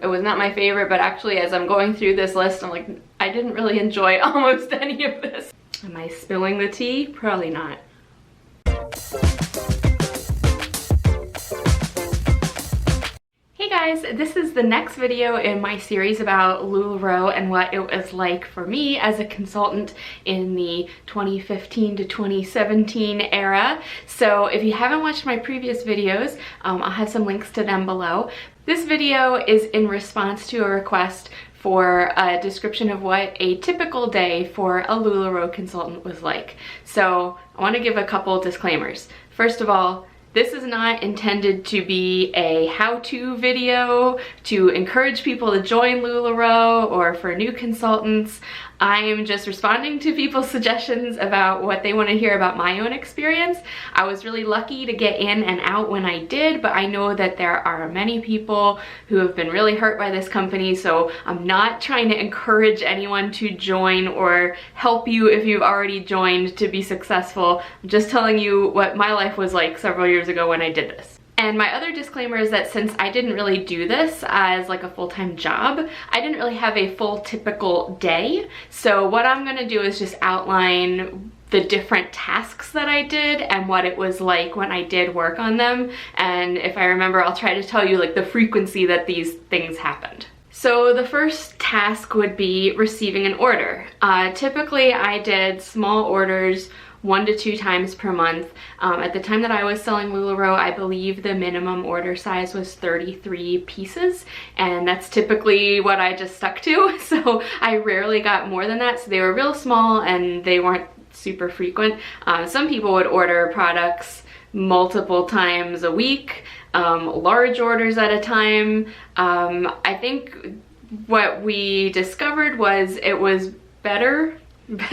It was not my favorite, but actually as I'm going through this list, I'm like, I didn't really enjoy almost any of this. Am I spilling the tea? Probably not. Hey guys, this is the next video in my series about LuLaRoe and what it was like for me as a consultant in the 2015 to 2017 era. So if you haven't watched my previous videos, I'll have some links to them below. This video is in response to a request for a description of what a typical day for a LuLaRoe consultant was like. So I want to give a couple disclaimers. First of all, this is not intended to be a how-to video to encourage people to join LuLaRoe or for new consultants. I'm just responding to people's suggestions about what they want to hear about my own experience. I was really lucky to get in and out when I did, but I know that there are many people who have been really hurt by this company, so I'm not trying to encourage anyone to join or help you if you've already joined to be successful. I'm just telling you what my life was like several years ago when I did this. And my other disclaimer is that since I didn't really do this as like a full-time job, I didn't really have a full typical day. So what I'm gonna do is just outline the different tasks that I did and what it was like when I did work on them. And if I remember, I'll try to tell you like the frequency that these things happened. So the first task would be receiving an order. Typically I did small orders 1 to 2 times per month. At the time that I was selling LuLaRoe, I believe the minimum order size was 33 pieces, and that's typically what I just stuck to. So I rarely got more than that. So they were real small and they weren't super frequent. Some people would order products multiple times a week, large orders at a time. I think what we discovered was it was better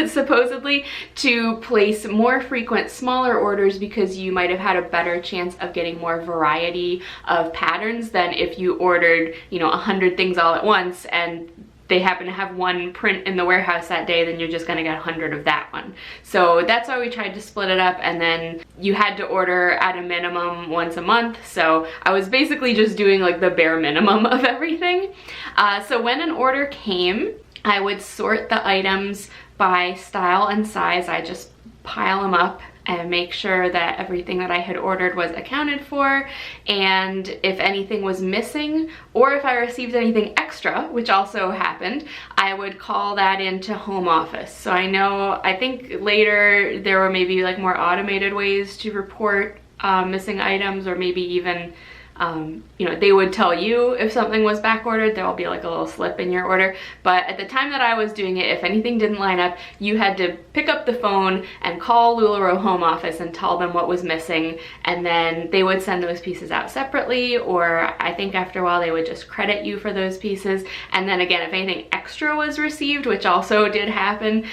supposedly to place more frequent smaller orders because you might have had a better chance of getting more variety of patterns than if you ordered, you know, 100 things all at once and they happen to have one print in the warehouse that day, then you're just gonna get 100 of that one. So that's why we tried to split it up, and then you had to order at a minimum once a month. So I was basically just doing like the bare minimum of everything. So when an order came, I would sort the items by style and size. I just pile them up and make sure that everything that I had ordered was accounted for, and if anything was missing or if I received anything extra, which also happened, I would call that into home office. So I think later there were maybe like more automated ways to report missing items, or maybe even you know, they would tell you if something was back ordered. There'll be like a little slip in your order. But at the time that I was doing it, if anything didn't line up, you had to pick up the phone and call LuLaRoe home office and tell them what was missing, and then they would send those pieces out separately, or I think after a while they would just credit you for those pieces. And then again, if anything extra was received, which also did happen,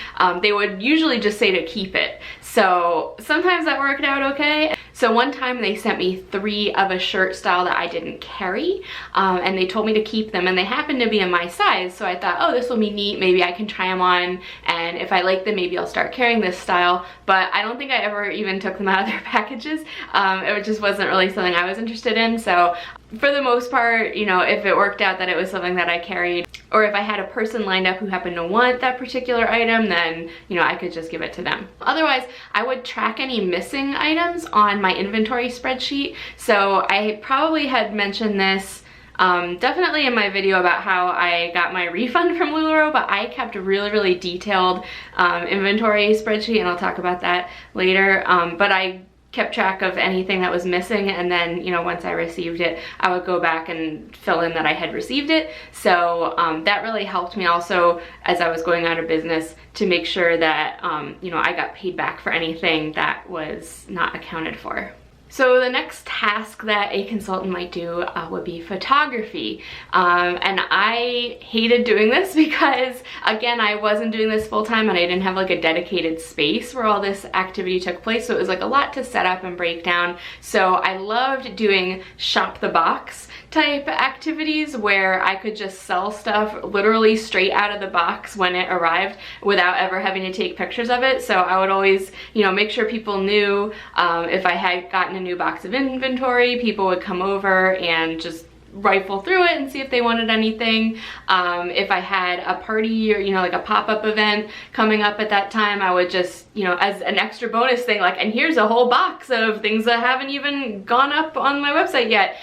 they would usually just say to keep it. So sometimes that worked out okay. So one time they sent me 3 of a shirt style that I didn't carry, and they told me to keep them, and they happened to be in my size. So I thought, oh, this will be neat. Maybe I can try them on, and if I like them, maybe I'll start carrying this style. But I don't think I ever even took them out of their packages. It just wasn't really something I was interested in. So for the most part, you know, if it worked out that it was something that I carried, or if I had a person lined up who happened to want that particular item, then, you know, I could just give it to them. Otherwise, I would track any missing items on my inventory spreadsheet. So I probably had mentioned this definitely in my video about how I got my refund from LuLaRoe, but I kept a really detailed inventory spreadsheet, and I'll talk about that later. But I kept track of anything that was missing, and then, you know, once I received it, I would go back and fill in that I had received it. So that really helped me also as I was going out of business to make sure that, you know, I got paid back for anything that was not accounted for. So the next task that a consultant might do would be photography. And I hated doing this because, again, I wasn't doing this full time and I didn't have like a dedicated space where all this activity took place. So it was like a lot to set up and break down. So I loved doing shop the box type activities where I could just sell stuff literally straight out of the box when it arrived without ever having to take pictures of it. So I would always, you know, make sure people knew if I had gotten a new box of inventory, people would come over and just rifle through it and see if they wanted anything. If I had a party or, you know, like a pop-up event coming up at that time, I would just, you know, as an extra bonus thing, like, and here's a whole box of things that haven't even gone up on my website yet,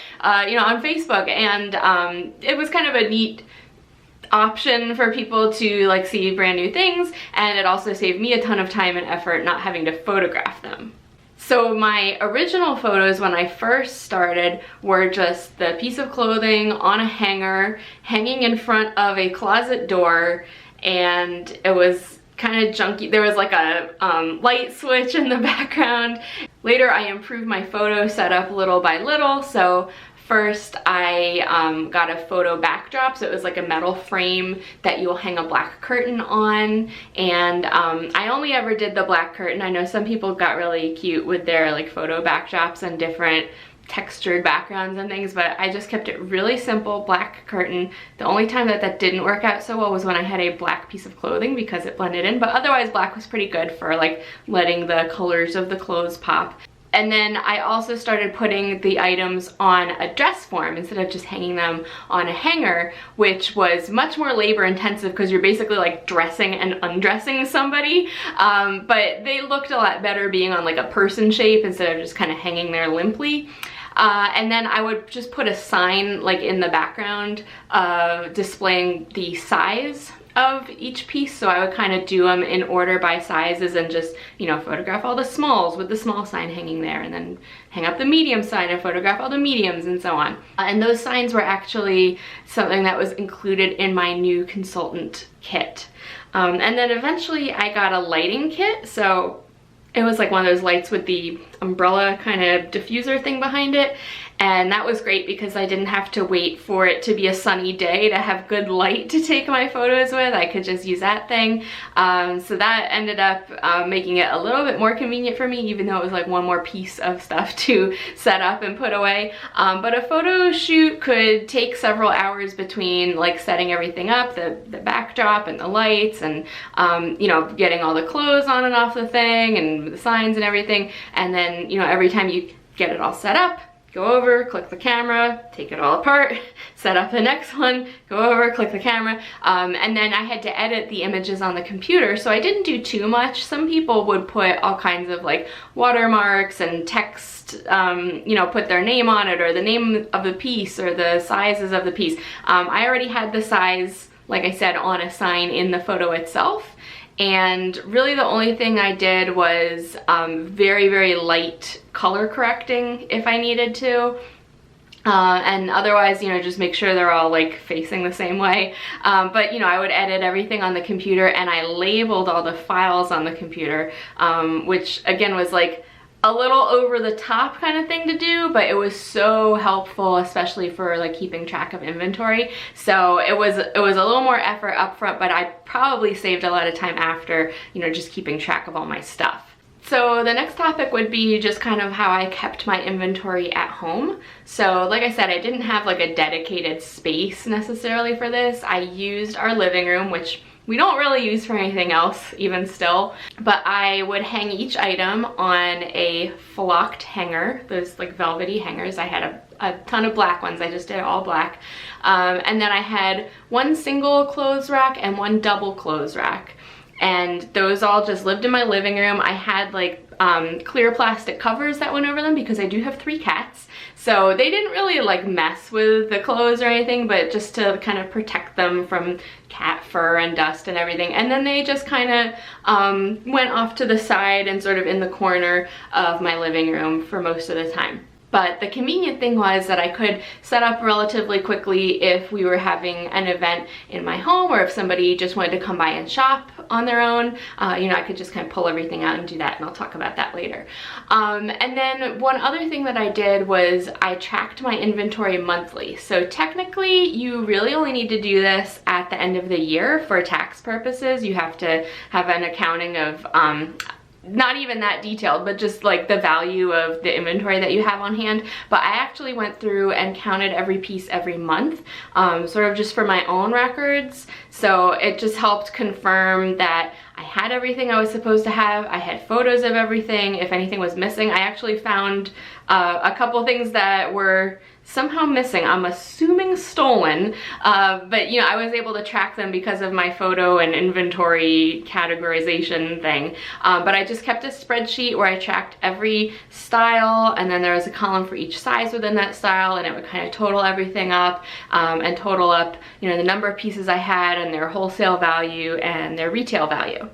you know, on Facebook. And it was kind of a neat option for people to like see brand new things, and it also saved me a ton of time and effort not having to photograph them. So my original photos when I first started were just the piece of clothing on a hanger hanging in front of a closet door, and it was kind of junky. There was like a light switch in the background. Later I improved my photo setup little by little. So first I got a photo backdrop, so it was like a metal frame that you'll hang a black curtain on, and I only ever did the black curtain. I know some people got really cute with their like photo backdrops and different textured backgrounds and things, but I just kept it really simple, black curtain. The only time that that didn't work out so well was when I had a black piece of clothing because it blended in, but otherwise black was pretty good for like letting the colors of the clothes pop. And then I also started putting the items on a dress form instead of just hanging them on a hanger, which was much more labor intensive because you're basically like dressing and undressing somebody. But they looked a lot better being on like a person shape instead of just kind of hanging there limply. And then I would just put a sign like in the background displaying the size of each piece, so I would kind of do them in order by sizes and just, you know, photograph all the smalls with the small sign hanging there, and then hang up the medium sign and photograph all the mediums and so on. And those signs were actually something that was included in my new consultant kit. And then eventually I got a lighting kit, so it was like one of those lights with the umbrella kind of diffuser thing behind it. And that was great because I didn't have to wait for it to be a sunny day to have good light to take my photos with. I could just use that thing. So that ended up making it a little bit more convenient for me, even though it was like one more piece of stuff to set up and put away. But a photo shoot could take several hours between like setting everything up, the backdrop and the lights, and you know, getting all the clothes on and off the thing and the signs and everything. And then, you know, every time you get it all set up, go over, click the camera, take it all apart, set up the next one, go over, click the camera, and then I had to edit the images on the computer, so I didn't do too much. Some people would put all kinds of like watermarks and text, you know, put their name on it or the name of the piece or the sizes of the piece. I already had the size, like I said, on a sign in the photo itself. And really the only thing I did was very, very light color correcting if I needed to. And otherwise, you know, just make sure they're all like facing the same way. But, you know, I would edit everything on the computer, and I labeled all the files on the computer, which again was like a little over the top kind of thing to do, but it was so helpful, especially for like keeping track of inventory. So it was a little more effort up front, but I probably saved a lot of time after, you know, just keeping track of all my stuff. So the next topic would be just kind of how I kept my inventory at home. So like I said, I didn't have like a dedicated space necessarily for this. I used our living room, which we don't really use for anything else even still, but I would hang each item on a flocked hanger, those like velvety hangers. I had a ton of black ones. I just did all black. And then I had one single clothes rack and one double clothes rack. And those all just lived in my living room. I had like clear plastic covers that went over them because I do have 3 cats. So they didn't really like mess with the clothes or anything, but just to kind of protect them from cat fur and dust and everything. And then they just kind of went off to the side and sort of in the corner of my living room for most of the time. But the convenient thing was that I could set up relatively quickly if we were having an event in my home, or if somebody just wanted to come by and shop on their own. You know, I could just kind of pull everything out and do that, and I'll talk about that later. And then one other thing that I did was I tracked my inventory monthly. So technically, you really only need to do this at the end of the year for tax purposes. You have to have an accounting of not even that detailed, but just like the value of the inventory that you have on hand. But I actually went through and counted every piece every month, sort of just for my own records. So it just helped confirm that I had everything I was supposed to have. I had photos of everything. If anything was missing, I actually found a couple things that were somehow missing. I'm assuming stolen, but you know, I was able to track them because of my photo and inventory categorization thing. But I just kept a spreadsheet where I tracked every style, and then there was a column for each size within that style, and it would kind of total everything up, and total up, you know, the number of pieces I had and their wholesale value and their retail value.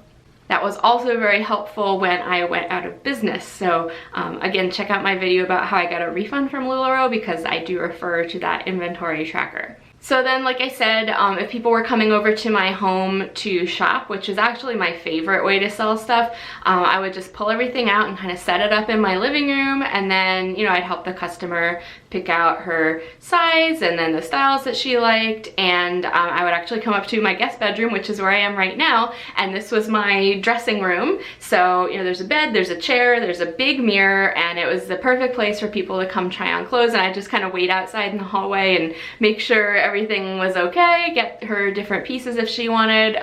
That was also very helpful when I went out of business. So again, check out my video about how I got a refund from LuLaRoe, because I do refer to that inventory tracker. So then, like I said, if people were coming over to my home to shop, which is actually my favorite way to sell stuff, I would just pull everything out and kind of set it up in my living room, and then, you know, I'd help the customer pick out her size and then the styles that she liked, and I would actually come up to my guest bedroom, which is where I am right now, and this was my dressing room. So, you know, there's a bed, there's a chair, there's a big mirror, and it was the perfect place for people to come try on clothes, and I just kind of wait outside in the hallway and make sure everything was okay, get her different pieces if she wanted,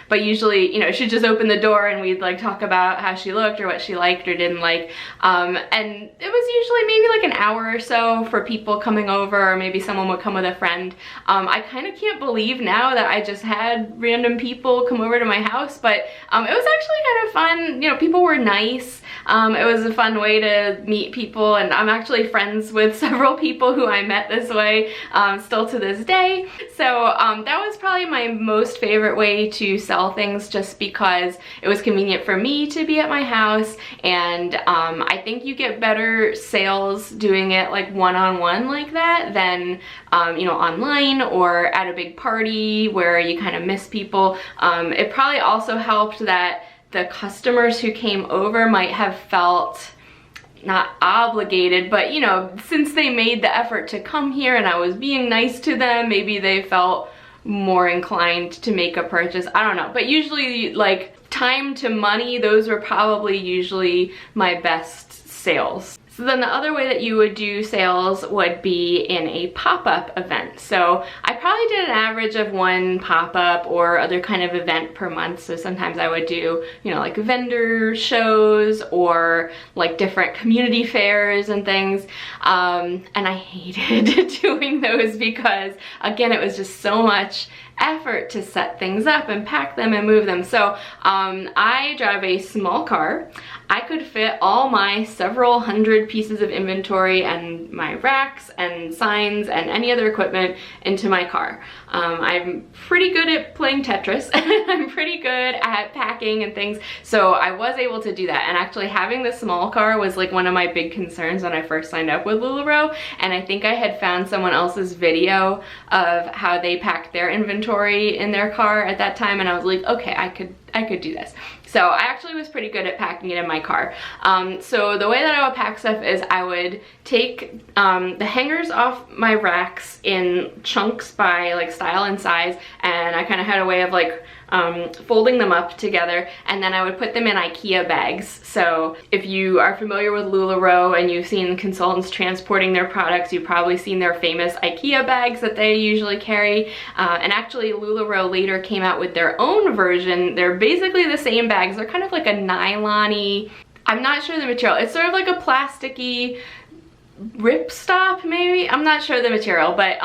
but usually, you know, she'd just open the door and we'd like talk about how she looked or what she liked or didn't like, and it was usually maybe like an hour or so for people coming over, or maybe someone would come with a friend. I kind of can't believe now that I just had random people come over to my house, but it was actually kind of fun. You know, people were nice. It was a fun way to meet people, and I'm actually friends with several people who I met this way still to this day. So that was probably my most favorite way to sell things, just because it was convenient for me to be at my house, and I think you get better sales doing it like one-on-one like that than you know, online or at a big party where you kind of miss people. It probably also helped that the customers who came over might have felt not obligated, but you know, since they made the effort to come here and I was being nice to them, maybe they felt more inclined to make a purchase. I don't know, but usually like time to money, those were probably usually my best sales. So then the other way that you would do sales would be in a pop-up event. So I probably did an average of one pop-up or other kind of event per month. So sometimes I would do, you know, like vendor shows or like different community fairs and things. And I hated doing those because, again, it was just so much effort to set things up and pack them and move them. So I drive a small car. I could fit all my several hundred pieces of inventory and my racks and signs and any other equipment into my car. I'm pretty good at playing Tetris. I'm pretty good at packing and things, so I was able to do that. And actually having the small car was like one of my big concerns when I first signed up with LuLaRoe, and I think I had found someone else's video of how they packed their inventory in their car at that time, and I was like, okay, I could do this. So I actually was pretty good at packing it in my car. So the way that I would pack stuff is I would take the hangers off my racks in chunks by like style and size, and I kind of had a way of like folding them up together, and then I would put them in IKEA bags. So if you are familiar with LuLaRoe and you've seen consultants transporting their products, you've probably seen their famous IKEA bags that they usually carry. And actually LuLaRoe later came out with their own version. They're basically the same bags. They're kind of like a nylon-y, I'm not sure the material. It's sort of like a plasticky ripstop maybe, I'm not sure the material, but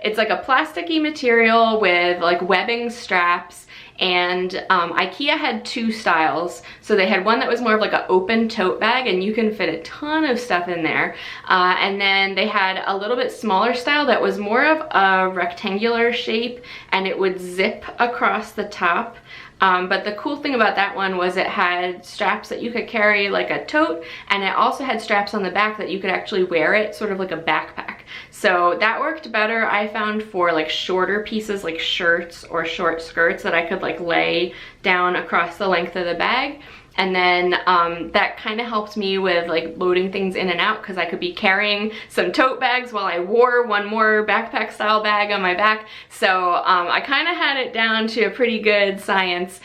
it's like a plasticky material with like webbing straps. And IKEA had two styles. So they had one that was more of like an open tote bag, and you can fit a ton of stuff in there. And then they had a little bit smaller style that was more of a rectangular shape, and it would zip across the top. But the cool thing about that one was it had straps that you could carry like a tote, and it also had straps on the back that you could actually wear it sort of like a backpack. So that worked better, I found, for like shorter pieces like shirts or short skirts that I could like lay down across the length of the bag. And then that kind of helped me with like loading things in and out, because I could be carrying some tote bags while I wore one more backpack style bag on my back. So I kind of had it down to a pretty good science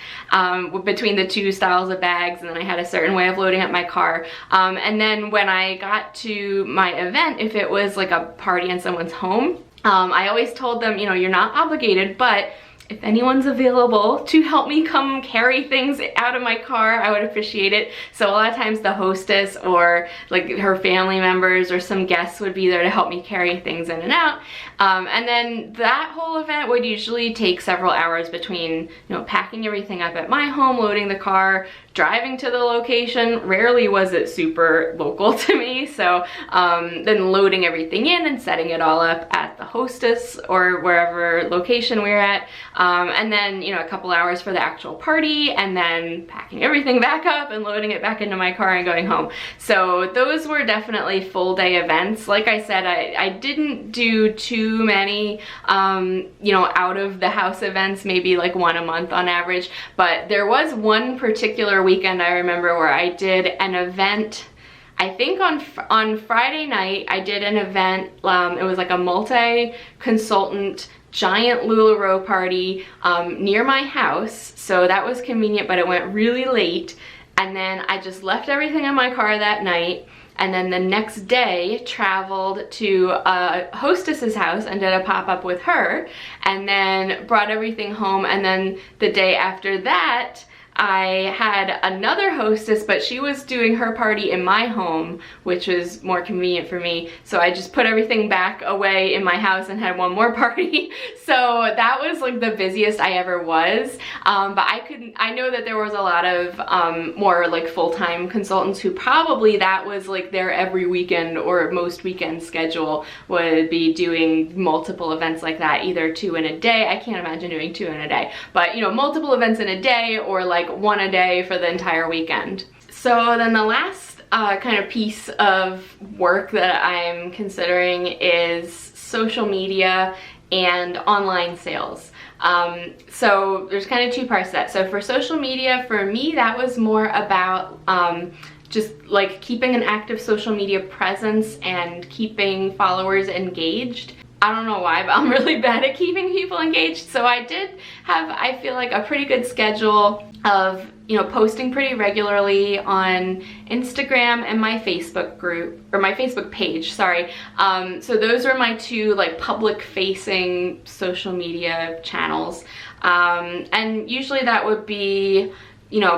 between the two styles of bags, and then I had a certain way of loading up my car. And then when I got to my event, if it was like a party in someone's home, I always told them, you know, you're not obligated, but if anyone's available to help me come carry things out of my car, I would appreciate it. So a lot of times the hostess or like her family members or some guests would be there to help me carry things in and out. And then that whole event would usually take several hours between, packing everything up at my home, loading the car, driving to the location. Rarely was it super local to me, so then loading everything in and setting it all up at the hostess or wherever location we're at, and then a couple hours for the actual party, and then packing everything back up and loading it back into my car and going home. So those were definitely full day events. Like I said, I didn't do too many out of the house events, maybe like one a month on average, but there was one particular weekend I remember where I did an event. I think on Friday night I did an event. It was like a multi-consultant giant LuLaRoe party near my house, so that was convenient, but it went really late. And then I just left everything in my car that night, and then the next day traveled to a hostess's house and did a pop-up with her, and then brought everything home. And then the day after that I had another hostess, but she was doing her party in my home, which was more convenient for me. So I just put everything back away in my house and had one more party. So that was like the busiest I ever was. But I know that there was a lot of more like full-time consultants who probably that was like their every weekend or most weekend schedule would be doing multiple events like that, either 2 in a day. I can't imagine doing 2 in a day, but multiple events in a day, or like 1 a day for the entire weekend. So then the last kind of piece of work that I'm considering is social media and online sales. So there's kind of 2 parts to that. So for social media, for me, that was more about just like keeping an active social media presence and keeping followers engaged. I don't know why, but I'm really bad at keeping people engaged. So I did have, I feel like, a pretty good schedule of, posting pretty regularly on Instagram and my Facebook group, or my Facebook page, sorry. So those are my 2 like public facing social media channels. And usually that would be,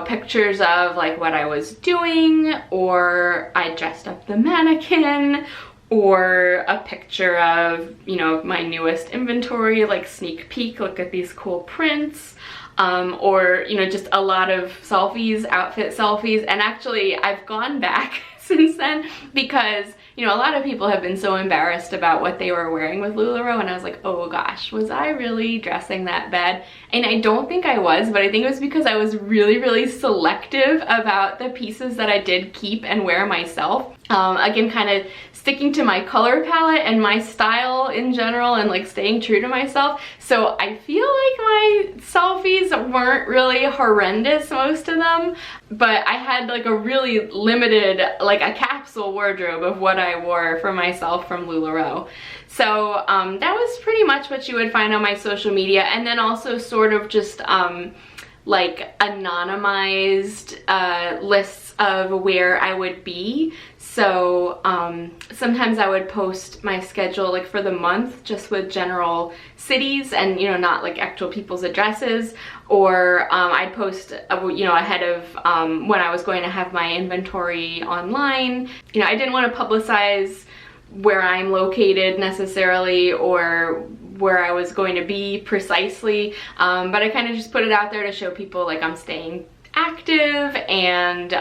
pictures of like what I was doing, or I dressed up the mannequin, or a picture of, my newest inventory, like sneak peek, look at these cool prints, or, just a lot of selfies, outfit selfies. And actually I've gone back since then because, a lot of people have been so embarrassed about what they were wearing with LuLaRoe, and I was like, oh gosh, was I really dressing that bad? And I don't think I was, but I think it was because I was really, really selective about the pieces that I did keep and wear myself. Again, kind of sticking to my color palette and my style in general, and like staying true to myself. So I feel like my selfies weren't really horrendous, most of them, but I had like a really limited, like a capsule wardrobe of what I wore for myself from LuLaRoe. So that was pretty much what you would find on my social media. And then also sort of just like anonymized lists of where I would be. So sometimes I would post my schedule like for the month just with general cities and not like actual people's addresses, or I'd post ahead of when I was going to have my inventory online. I didn't want to publicize where I'm located necessarily or where I was going to be precisely, but I kind of just put it out there to show people like I'm staying active, and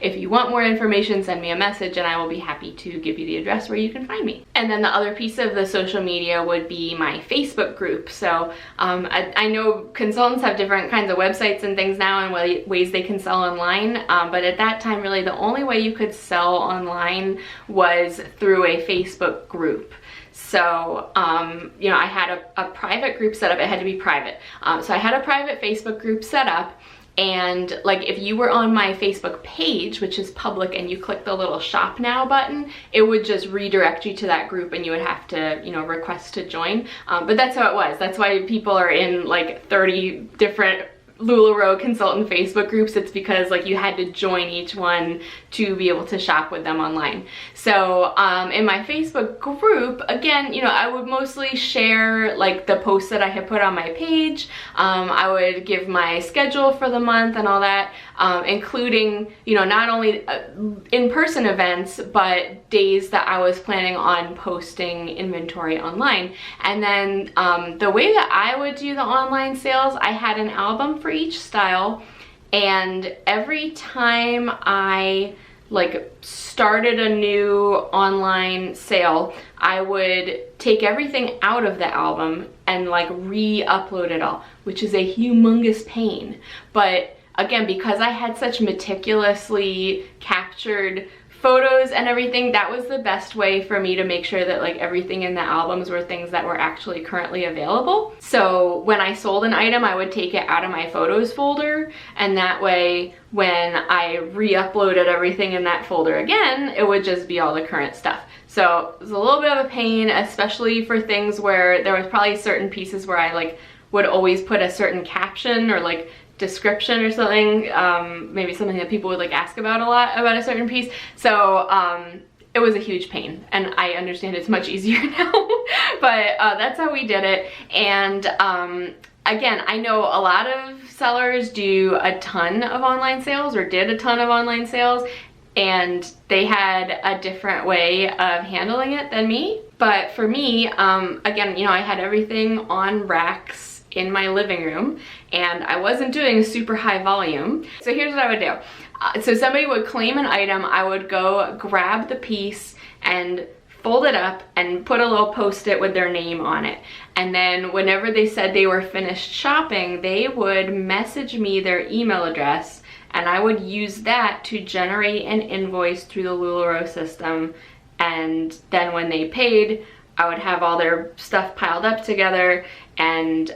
if you want more information, send me a message and I will be happy to give you the address where you can find me. And then the other piece of the social media would be my Facebook group. So I know consultants have different kinds of websites and things now and ways they can sell online, but at that time really the only way you could sell online was through a Facebook group. So, I had a private group set up. It had to be private. So I had a private Facebook group set up, and like if you were on my Facebook page, which is public, and you click the little shop now button, it would just redirect you to that group and you would have to, request to join. But that's how it was. That's why people are in like 30 different LuLaRoe consultant Facebook groups, it's because like you had to join each one to be able to shop with them online. So in my Facebook group, again, you know, I would mostly share like the posts that I had put on my page. I would give my schedule for the month and all that, including, you know, not only in-person events, but days that I was planning on posting inventory online. And then the way that I would do the online sales, I had an album for each style, and every time I like started a new online sale, I would take everything out of the album and like re-upload it all, which is a humongous pain. But again, because I had such meticulously captured photos and everything, that was the best way for me to make sure that like everything in the albums were things that were actually currently available. So when I sold an item, I would take it out of my photos folder, and that way when I re-uploaded everything in that folder again, it would just be all the current stuff. So it was a little bit of a pain, especially for things where there was probably certain pieces where I like would always put a certain caption or like description or something, maybe something that people would like ask about a lot about a certain piece. So it was a huge pain, and I understand it's much easier now, but that's how we did it. And again, I know a lot of sellers do a ton of online sales or did a ton of online sales, and they had a different way of handling it than me. But for me, again, you know, I had everything on racks in my living room, and I wasn't doing super high volume. So here's what I would do. So somebody would claim an item, I would go grab the piece and fold it up and put a little post-it with their name on it. And then whenever they said they were finished shopping, they would message me their email address, and I would use that to generate an invoice through the LuLaRoe system. And then when they paid, I would have all their stuff piled up together, and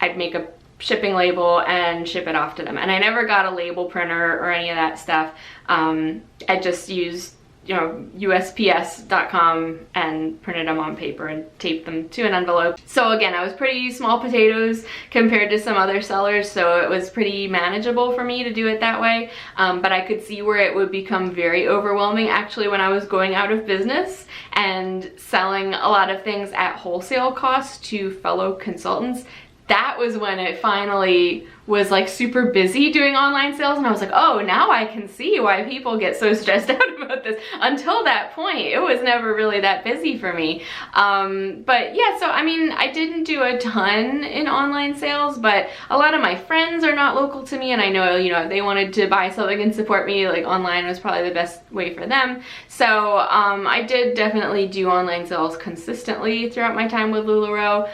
I'd make a shipping label and ship it off to them. And I never got a label printer or any of that stuff. I just used, you know, USPS.com and printed them on paper and taped them to an envelope. So again, I was pretty small potatoes compared to some other sellers, so it was pretty manageable for me to do it that way. But I could see where it would become very overwhelming actually when I was going out of business and selling a lot of things at wholesale cost to fellow consultants. That was when it finally was like super busy doing online sales, and I was like, oh, now I can see why people get so stressed out about this. Until that point, it was never really that busy for me. But yeah, so I mean, I didn't do a ton in online sales, but a lot of my friends are not local to me, and I know, you know, if they wanted to buy something and support me, like online was probably the best way for them. So I did definitely do online sales consistently throughout my time with LuLaRoe.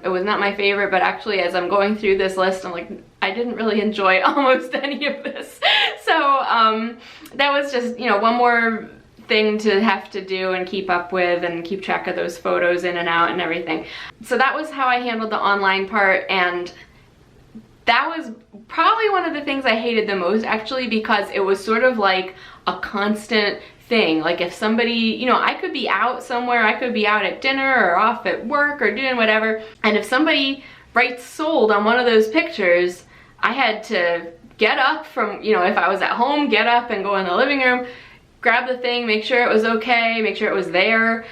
It was not my favorite, but actually as I'm going through this list, I'm like, I didn't really enjoy almost any of this. So that was just, you know, one more thing to have to do and keep up with and keep track of those photos in and out and everything. So that was how I handled the online part, and that was probably one of the things I hated the most actually, because it was sort of like a constant thing. Like if somebody, you know, I could be out somewhere, I could be out at dinner or off at work or doing whatever, and if somebody writes sold on one of those pictures, I had to get up from, you know, if I was at home, get up and go in the living room, grab the thing, make sure it was okay, make sure it was there,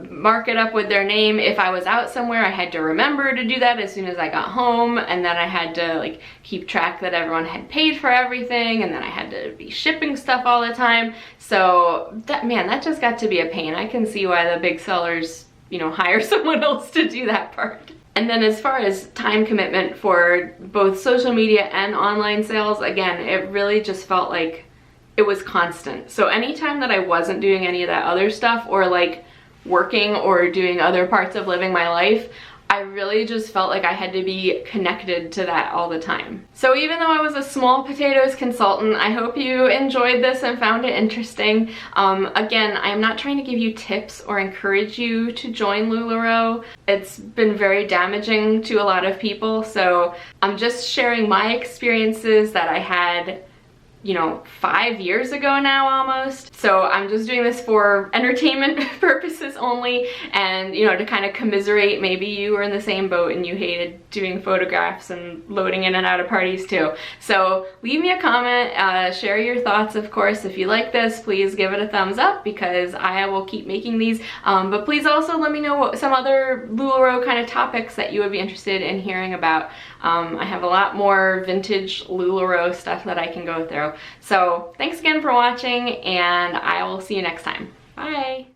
mark it up with their name. If I was out somewhere, I had to remember to do that as soon as I got home, and then I had to like keep track that everyone had paid for everything, and then I had to be shipping stuff all the time. So that, man, that just got to be a pain. I can see why the big sellers, you know, hire someone else to do that part. And then as far as time commitment for both social media and online sales, again, it really just felt like it was constant. So anytime that I wasn't doing any of that other stuff, or like working or doing other parts of living my life, I really just felt like I had to be connected to that all the time. So even though I was a small potatoes consultant, I hope you enjoyed this and found it interesting. Again, I'm not trying to give you tips or encourage you to join LuLaRoe. It's been very damaging to a lot of people, so I'm just sharing my experiences that I had you know, 5 years ago now almost. So I'm just doing this for entertainment purposes only, and you know, to kind of commiserate. Maybe you were in the same boat and you hated doing photographs and loading in and out of parties too. So leave me a comment, share your thoughts of course. If you like this, please give it a thumbs up because I will keep making these. But please also let me know what some other LuLaRoe kind of topics that you would be interested in hearing about. I have a lot more vintage LuLaRoe stuff that I can go through. So thanks again for watching, and I will see you next time. Bye!